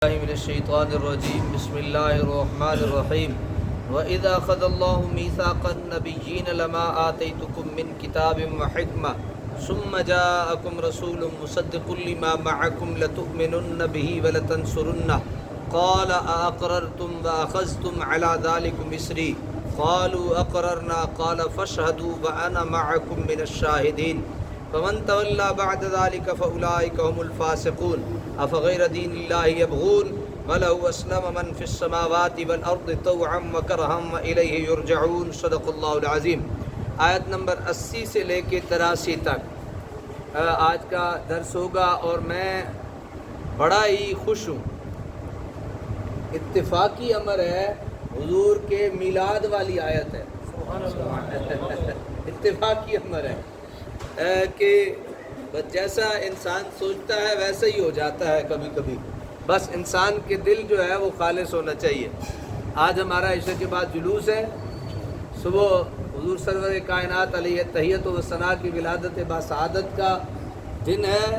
من الشیطان الرجیم بسم اللہ الرحمن الرحیم وَإِذَا أَخَذَ اللَّهُ مِيثَاقَ النَّبِيِّينَ لَمَا آتَيْتُكُم مِّن كِتَابٍ وَحِكْمَةٍ ثُمَّ جَاءَكُمْ رَسُولٌ مُصَدِّقٌ لِّمَا مَعَكُمْ لَتُؤْمِنُنَّ بِهِ وَلَتَنصُرُنَّهُ قَالَ أَأَقْرَرْتُمْ وَأَخَذْتُمْ عَلَىٰ ذَلِكُمْ إِصْرِي قَالُوا أَقْرَرْنَا قَالَ فَاشْهَدُوا وَأَنَا مَعَكُم مِّنَ الشَّاهِدِينَ فمن تولى بعد ذلك فأولئك هم الفاسقون أفغير دين الله يبغون وله أسلم من في السماوات والأرض طوعا وكرها وإليه يرجعون صدق اللہ العظیم۔ آیت نمبر 80 سے لے کے 83 تک آج کا درس ہوگا اور میں بڑا ہی خوش ہوں۔ اتفاقی امر ہے، حضور کے میلاد والی آیت ہے، اتفاقی امر ہے کہ جیسا انسان سوچتا ہے ویسا ہی ہو جاتا ہے کبھی کبھی، بس انسان کے دل جو ہے وہ خالص ہونا چاہیے۔ آج ہمارا عشاء کے بعد جلوس ہے، صبح حضور سرور کائنات علیہ تحیت و ثنا کی ولادت باسعادت کا دن ہے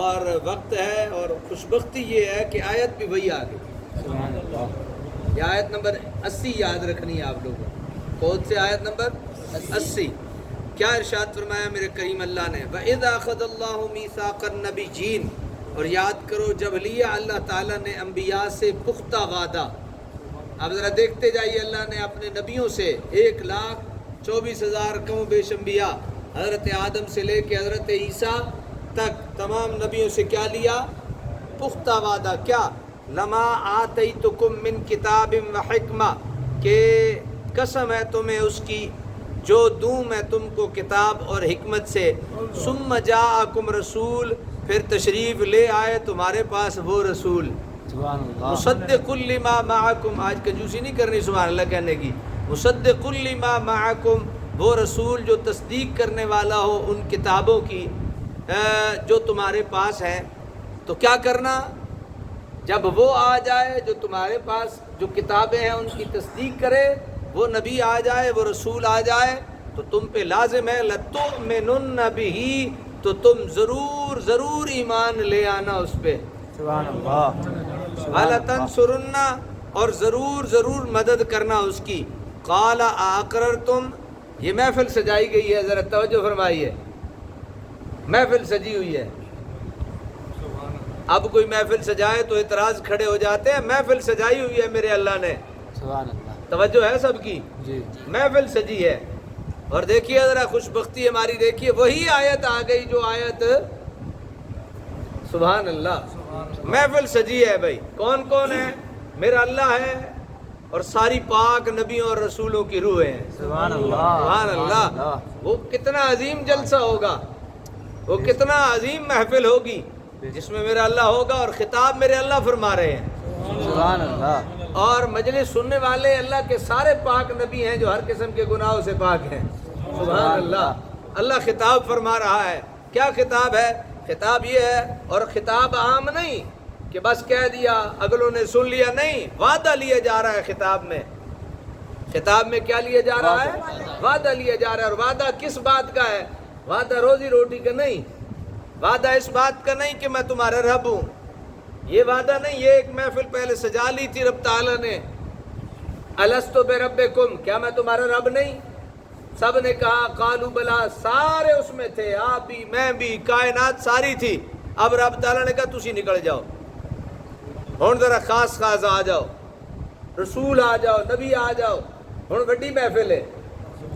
اور وقت ہے، اور خوشبختی یہ ہے کہ آیت بھی وہی آ گئی۔ سبحان اللہ۔ یہ آیت نمبر 80 یاد رکھنی ہے آپ لوگوں کو۔ کون سے آیت نمبر 80؟ کیا ارشاد فرمایا میرے کریم اللہ نے؟ وَإِذَا أَخَذَ اللَّهُ مِيثَاقَ النَّبِيِّينَ، اور یاد کرو جب لیا اللہ تعالیٰ نے انبیاء سے پختہ وعدہ۔ اب ذرا دیکھتے جائیے، اللہ نے اپنے نبیوں سے 1,24,000 کم و بیش انبیاء، حضرت آدم سے لے کے حضرت عیسیٰ تک تمام نبیوں سے کیا لیا؟ پختہ وعدہ۔ کیا؟ لَمَا آتَيْتُكُم مِّن كِتَابٍ وَحِكْمَةٍ، کہ قسم ہے تمہیں اس کی جو دوں میں تم کو کتاب اور حکمت سے۔ ثم جاءکم رسول، پھر تشریف لے آئے تمہارے پاس وہ رسول، مصدق لما معکم، آج کنجوسی نہیں کرنی سبحان اللہ کہنے کی، مصدق لما معکم، وہ رسول جو تصدیق کرنے والا ہو ان کتابوں کی جو تمہارے پاس ہیں۔ تو کیا کرنا؟ جب وہ آ جائے جو تمہارے پاس جو کتابیں ہیں ان کی تصدیق کرے، وہ نبی آ جائے، وہ رسول آ جائے، تو تم پہ لازم ہے لَتُؤْمِنُنَّ بِهِ، تو تم ضرور ایمان لے آنا اس پہ۔ سبحان اللہ۔ وَلَتَنصُرُنَّ، اور ضرور مدد کرنا اس کی۔ قَالَ أَأَقْرَرْتُمْ، یہ محفل سجائی گئی ہے، ذرا توجہ فرمائیے، محفل سجی ہوئی ہے۔ اب کوئی محفل سجائے تو اعتراض کھڑے ہو جاتے ہیں، محفل سجائی ہوئی ہے میرے اللہ نے، سبحان اللہ۔ توجہ ہے سب کی؟ جی۔ محفل سجی ہے، اور دیکھیے ذرا خوش بختی ہماری، دیکھیے وہی آیت آ گئی جو آیت، سبحان اللہ، محفل سجی ہے بھائی۔ کون کون ہے؟ میرا اللہ ہے اور ساری پاک نبیوں اور رسولوں کی روحیں ہیں۔ سبحان اللہ۔ سبحان اللہ۔ وہ کتنا عظیم جلسہ ہوگا، وہ کتنا عظیم محفل ہوگی جس میں میرا اللہ ہوگا اور خطاب میرے اللہ فرما رہے ہیں۔ سبحان اللہ۔ اور مجلس سننے والے اللہ کے سارے پاک نبی ہیں جو ہر قسم کے گناہوں سے پاک ہیں۔ سبحان اللہ۔ اللہ خطاب فرما رہا ہے۔ کیا خطاب ہے؟ خطاب یہ ہے، اور خطاب عام نہیں کہ بس کہہ دیا اگلوں نے سن لیا، نہیں، وعدہ لیا جا رہا ہے خطاب میں۔ خطاب میں کیا لیا جا رہا ہے؟ وعدہ لیا جا رہا ہے۔ اور وعدہ کس بات کا ہے؟ وعدہ روزی روٹی کا نہیں، وعدہ اس بات کا نہیں کہ میں تمہارا رب ہوں، یہ وعدہ نہیں۔ یہ ایک محفل پہلے سجا لی تھی رب تعالیٰ نے، الست بربکم، کیا میں تمہارا رب نہیں؟ سب نے کہا قالوا بلا، سارے اس میں تھے، آپ بھی، میں بھی، کائنات ساری تھی۔ اب رب تعالیٰ نے کہا تسی نکل جاؤ، ہن ذرا خاص آ جاؤ، رسول آ جاؤ، نبی آ جاؤ، ہن بڑی محفل ہے،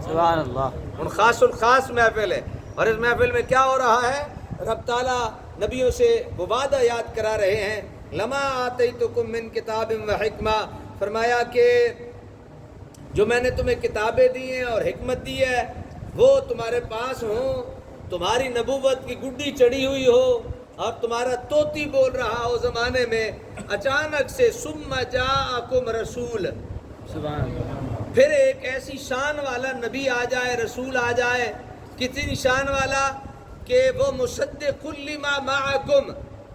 سبحان اللہ۔ ہن خاص الخاص محفل ہے۔ اور اس محفل میں کیا ہو رہا ہے؟ رب تعالیٰ نبیوں سے وہ وعدہ یاد کرا رہے ہیں، لما آتیتکم من کتاب و حکمہ، فرمایا کہ جو میں نے تمہیں کتابیں دی ہیں اور حکمت دی ہے وہ تمہارے پاس ہوں، تمہاری نبوت کی گڈی چڑھی ہوئی ہو اور تمہارا طوطی بول رہا ہو زمانے میں، اچانک سے ثم جاءکم رسول، سبحان اللہ۔ پھر ایک ایسی شان والا نبی آ جائے، رسول آ جائے، کتنی شان والا کہ وہ مصدق لما معکم،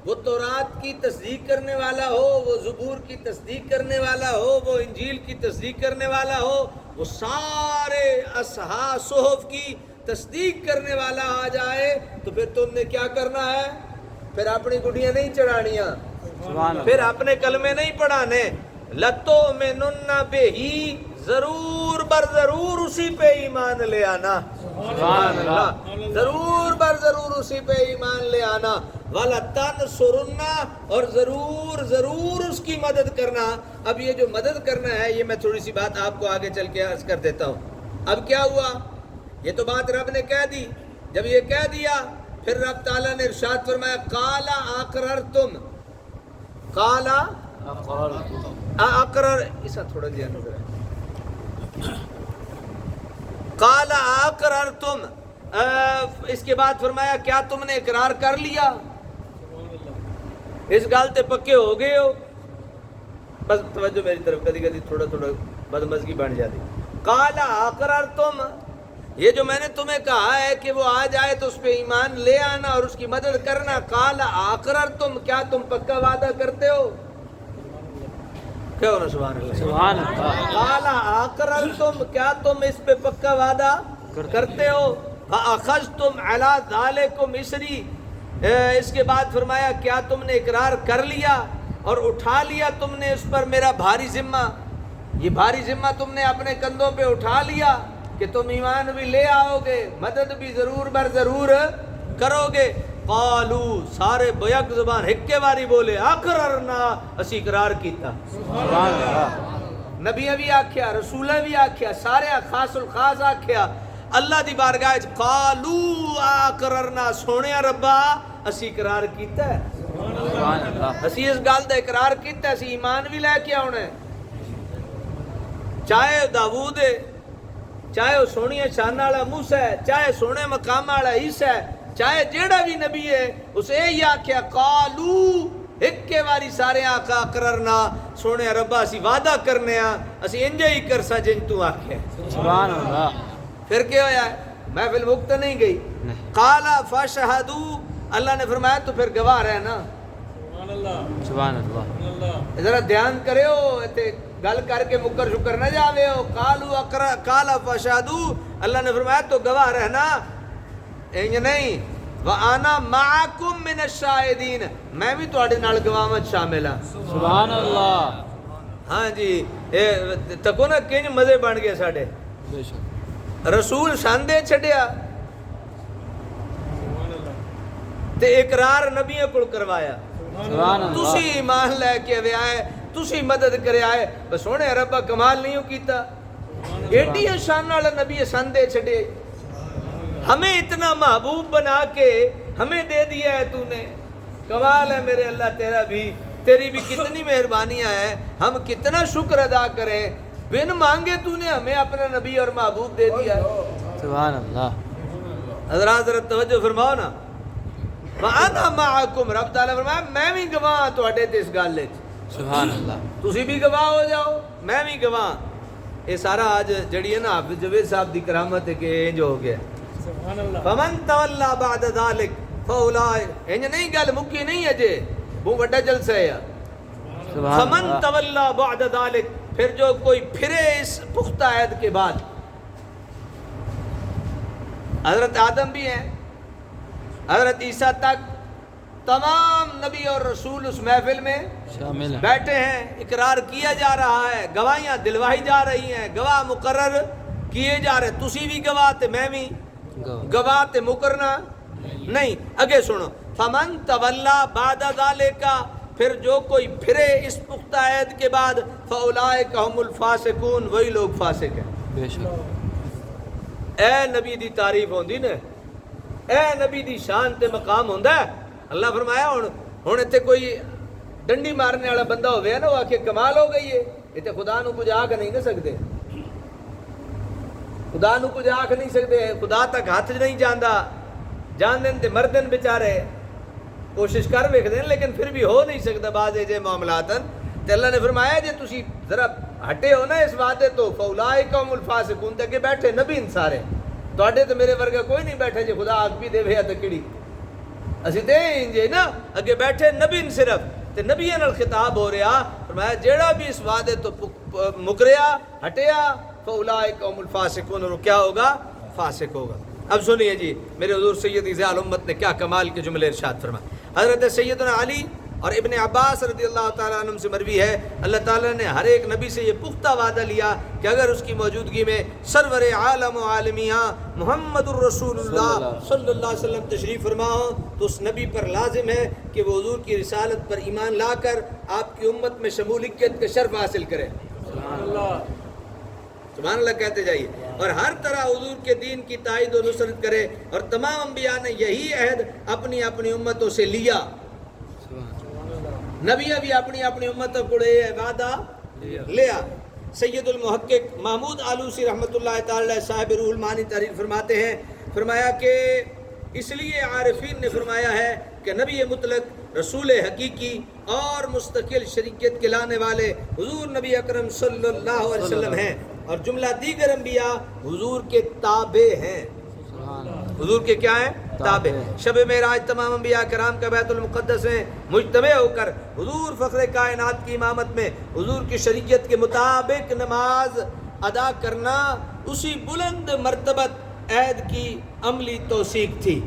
وہ تورات کی تصدیق کرنے والا ہو، وہ زبور کی تصدیق کرنے والا ہو، وہ انجیل کی تصدیق کرنے والا ہو، وہ سارے اصحاح صحف کی تصدیق کرنے والا آ جائے، تو پھر تم نے کیا کرنا ہے؟ پھر اپنی گڈیاں نہیں چڑھانیاں، سبحان پھر اللہ اپنے کلمے نہیں پڑھانے، لَتُؤْمِنُنَّ بِهِ، ضرور بر ضرور اسی پہ ایمان لے آنا، سبحان اللہ ضرور بر ضرور اسی پہ ایمان لے آنا، وَلَتَنْصُرُنَّ، اور ضرور ضرور اس کی مدد کرنا۔ اب یہ جو مدد کرنا ہے، یہ میں تھوڑی سی بات آپ کو آگے چل کے عرض کر دیتا ہوں۔ اب کیا ہوا؟ یہ تو بات رب نے کہہ دی، جب یہ کہہ دیا پھر رب تعالیٰ نے ارشاد فرمایا قَالَ أَقْرَرْتُمْ، قَالَ اقرر، اسا تھوڑا دیا نظر ہے، قَالَ أَقْرَرْتُمْ، اس کے بعد فرمایا کیا تم نے اقرار کر لیا؟ اس گل تے پکے ہو گئے ہو؟ بس توجہ میری طرف، کدی کدی تھوڑا تھوڑا بدمزگی بن جاتی۔ قَالَ أَقْرَرْتُمْ، یہ جو میں نے تمہیں کہا ہے کہ وہ آ جائے تو اس پہ ایمان لے آنا اور اس کی مدد کرنا، قَالَ أَقْرَرْتُمْ، کیا تم پکا وعدہ کرتے ہو؟ کیا ہونا سبحان اللہ، سبحان اللہ قَالَ أَقْرَرْتُمْ، کیا تم اس پہ پکا وعدہ کرتے ہو؟ فَأَخَذْتُمْ عَلَىٰ ذَلِكُمْ إِصْرِي، اس کے بعد فرمایا کیا تم نے اقرار کر لیا اور اٹھا لیا تم نے اس پر میرا بھاری ذمہ، یہ بھاری ذمہ تم نے اپنے کندھوں پہ اٹھا لیا کہ تم ایمان بھی لے آؤ گے، مدد بھی ضرور بر ضرور کرو گے۔ قالو، سارے بیک زبان ہکے باری بولے، اقررنا، اسی اقرار کیتا۔ سبحان اللہ نبی بھی آکھیا، رسولہ بھی آکھیا، سارے خاص الخاص آکھیا، اللہ دی بارگاہ وچ قالو اقررنا، سونے ربا اسی اقرار کیتا ہے، سبحان اللہ اسی اس گل دا اقرار کیتا ہے، اسی ایمان بھی لے کے آنا ہے، چاہے داؤد ہے، چاہے وہ سونی شان والا موسیٰ ہے، چاہے سونے مقام والا عیسیٰ ہے، چاہے جیڑا بھی نبی ہے، اسے یہی آکھیا قالو، ایک کے باری سارے آقا اقررنا، سونے ربا اسی وعدہ کرنے ہاں، اسی انجے ہی کرسا جن تو آکھے۔ سبحان اللہ پھر کیا ہویا ہے؟ محفل مکت نہیں گئی۔ قالا فاشہدو، اللہ نے فرمایا تو پھر گواہ رہنا۔ سبحان اللہ ذرا دھیان کرے ہو، گل کر کے مکر شکر نہ جاوے ہو۔ قالا فاشہدو، اللہ نے فرمایا تو گواہ رہنا، انج نہیں، وَأَنَا مَعَكُمْ مِنَ الشَّاهِدِينَ، میں بھی تواڈے نال گواہاں شامل ہاں۔ سبحان اللہ ہاں جی، تکو نا کنج مزے بن گئے ساڈے، بے شک رسول ساندے چھڈیا تے اقرار نبیوں کو کروایا، سبحان اللہ تسی ایمان لے کے آئے، تسی مدد کرے آئے، بس سونے ربا کمال نہیں ہو کیتا، ایڈی شان والا نبی ساندے چھڈے، ہمیں اتنا محبوب بنا کے ہمیں دے دیا ہے تو نے، کمال ہے میرے اللہ تیرا بھی، تیری بھی کتنی مہربانیاں ہیں، ہم کتنا شکر ادا کریں، بن مانگے تو نے ہمیں اپنا نبی اور محبوب دے دیا ہے۔ سبحان اللہ حضرات ذرا توجہ فرماؤ نا، وَأَنَا مَعَكُمْ، رب تعالیٰ فرمایا میں بھی گواہ تواڈے تے اس گل وچ، سبحان اللہ تسی بھی گواہ ہو جاؤ، میں بھی گواہ۔ یہ سارا آج جڑی ہے نا حافظ جوید صاحب دی کرامت ہے کہ انج ہو گیا، فَمَن تَوَلَّى بَعْدَ ذَلِكَ فَأُولَٰئِكَ، انج نہیں گل مکی نہیں اجے، بہت بڑا جلسہ ہے یار۔ سبحان فَمَن اللہ تَوَلَّى بَعْدَ ذَلِكَ، پھر جو کوئی پھرے اس پختہ عہد کے بعد، حضرت آدم بھی ہیں، حضرت عیسیٰ تک تمام نبی اور رسول اس محفل میں شامل ہے بیٹھے ہیں، اقرار کیا جا رہا ہے، گواہیاں دلوائی جا رہی ہیں، گواہ مقرر کیے جا رہے، تسی بھی گواہ تے میں بھی گواہ تے مقرنا نہیں۔ اگے سنو، فمن تولا بعد ذالک، پھر جو کوئی پھرے اس پختہ عہد کے بعد، فاولئک هم الفاسقون، وہی لوگ فاسق ہیں۔ بے شک اے نبی دی تعریف ہوندی نے، اے نبی دی شان تے مقام ہوندا ہے۔ اللہ فرمایا ہن ایتھے کوئی ڈنڈی مارنے والا بندہ ہوئے نا، وہ آکھے کمال ہو گئی ہے، ایتھے خدا نو کچھ آکھ نہیں نہ سکتے، خدا نو کچھ آکھ نہیں سکتے، خدا تک ہاتھ نہیں جاندا، جان دن تے مردن بیچارے کوشش کر ویکھ دین لیکن پھر بھی ہو نہیں سکتا بعض جے معاملاتن۔ تے اللہ نے فرمایا جے تسی ذرا ہٹے ہو نا اس وعدے تو، فاولئک هم الفاسقون، تے کہ بیٹھے نبی سارے، تواڈے تے میرے ورگا کوئی نہیں بیٹھے جے خدا آکھ بھی دے وے تے کیڑی، اسی تے انجے نا اگے بیٹھے نبی صرف، تے نبیاں نال خطاب ہو رہا، فرمایا جیڑا بھی اس وعدے تو مکریا ہٹیا، فاولئک هم الفاسقون، اور کیا ہوگا؟ فاسق ہوگا۔ اب سنیے جی، میرے حضور سید ضیاء الامت نے کیا کمال کے جملے ارشاد فرمائے۔ حضرت سیدنا علی اور ابن عباس رضی اللہ تعالیٰ عنہ سے مروی ہے اللہ تعالیٰ نے ہر ایک نبی سے یہ پختہ وعدہ لیا کہ اگر اس کی موجودگی میں سرور عالم و عالمیہ محمد الرسول اللہ صلی اللہ علیہ وسلم تشریف فرما ہو تو اس نبی پر لازم ہے کہ وہ حضور کی رسالت پر ایمان لا کر آپ کی امت میں شمولیت کا شرف حاصل کرے. سبحان اللہ کہتے جائیے. اور ہر طرح حضور کے دین کی تائید و نصرت کرے. اور تمام انبیاء نے یہی عہد اپنی اپنی امتوں سے لیا. نبی بھی اپنی اپنی امتوں کو وعدہ لیا. سید المحقق محمود آلوسی رحمۃ اللہ تعالی صاحب روح المعانی تحریر فرماتے ہیں, فرمایا کہ اس لیے عارفین نے فرمایا ہے کہ نبی مطلق رسول حقیقی اور مستقل شریعت کے لانے والے حضور نبی اکرم صلی اللہ علیہ وسلم ہیں, اور جملہ دیگر انبیاء حضور کے تابع ہیں. حضور کے کیا ہیں؟ تابع. شب معراج تمام انبیاء کرام کا بیت المقدس میں مجتمع ہو کر حضور فخر کائنات کی امامت میں حضور کی شریعت کے مطابق نماز ادا کرنا اسی بلند مرتبت عہد کی عملی توثیق تھی.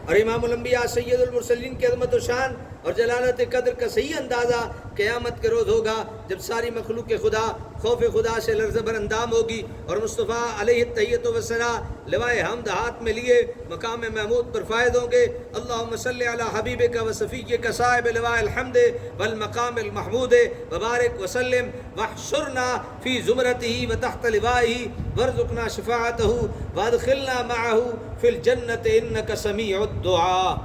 اور امام الانبیاء سید المرسلین کی عظمت و شان اور جلالت قدر کا صحیح اندازہ قیامت کے روز ہوگا جب ساری مخلوق خدا خوف خدا سے لرزہ بر اندام ہوگی اور مصطفیٰ علیہ التحیۃ والثناء لوائے حمد ہاتھ میں لیے مقام محمود پر فائد ہوں گے. اللہم صلی علی حبیبک و صفیک صاحب لواء الحمد والمقام المحمود وبارک وسلم واحشرنا فی زمرتہ وتحت لوائہ وارزقنا شفاعتہ وادخلنا معہ فی الجنت انک سمیع الدعاء.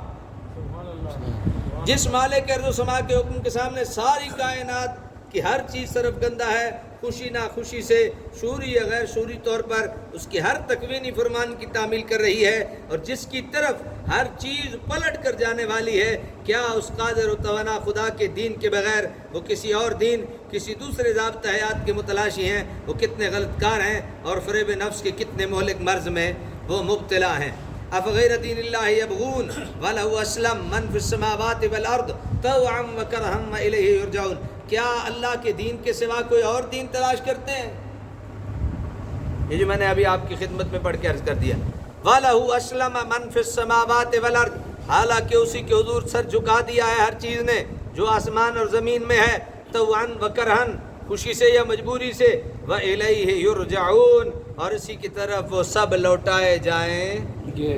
جس مالک ارض و سما کے حکم کے سامنے ساری کائنات کی ہر چیز صرف گندہ ہے, خوشی نہ خوشی سے شعوری یا غیر شعوری طور پر اس کی ہر تکوینی فرمان کی تعمیل کر رہی ہے, اور جس کی طرف ہر چیز پلٹ کر جانے والی ہے, کیا اس قادر و توانا خدا کے دین کے بغیر وہ کسی اور دین کسی دوسرے ضابطہ حیات کے متلاشی ہیں؟ وہ کتنے غلط کار ہیں اور فریب نفس کے کتنے مہلک مرض میں وہ مبتلا ہیں. افغیر دین اللہ یبغون ولہ اسلم من فی السماوات والارض طوعا وکرہا والیہ یرجعون. کیا اللہ کے دین کے سوا کوئی اور دین تلاش کرتے ہیں؟ یہ جو میں نے ابھی آپ کی خدمت میں پڑھ کے عرض کر دیا, وَلَهُ أَسْلَمَ مَنْ فِي السَّمَاوَاتِ وَالْأَرْضِ, حالانکہ اسی کے حضور سر جھکا دیا ہے ہر چیز نے جو آسمان اور زمین میں ہے, طوعاً وکرہاً, خوشی سے یا مجبوری سے, وَإِلَيْهِ يُرْجَعُونَ, اور اسی کی طرف وہ سب لوٹائے جائیں گے.